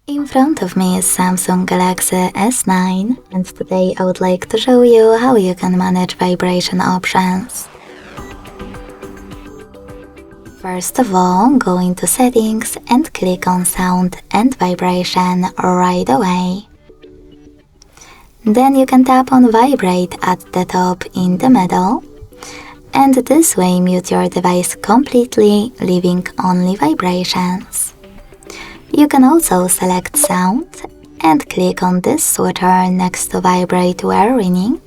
In front of me is Samsung Galaxy S9, and today I would like to show you how you can manage vibration options. First of all, go into settings and click on sound and vibration right away. Then you can tap on vibrate at the top in the middle, and this way mute your device completely, leaving only vibrations. You can also select sound and click on this switcher next to vibrate where ringing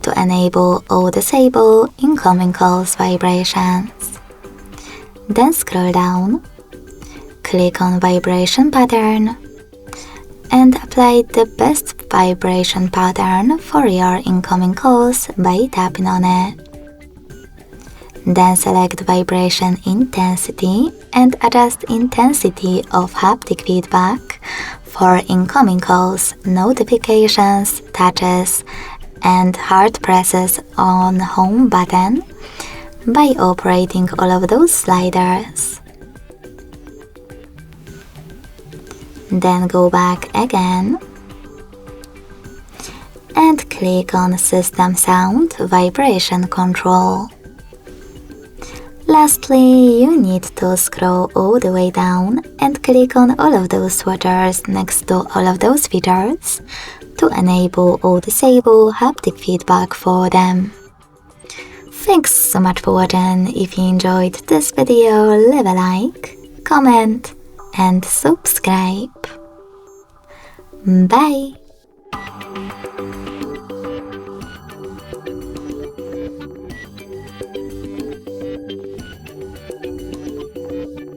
to enable or disable incoming calls vibrations. Then scroll down, click on vibration pattern and apply the best vibration pattern for your incoming calls by tapping on it. Then select vibration intensity and adjust intensity of haptic feedback for incoming calls, notifications, touches, and hard presses on home button by operating all of those sliders. Then go back again and click on System Sound Vibration Control. Lastly, you need to scroll all the way down and click on all of those switchers next to all of those features to enable or disable haptic feedback for them. Thanks so much for watching. If you enjoyed this video, leave a like, comment and subscribe. Bye!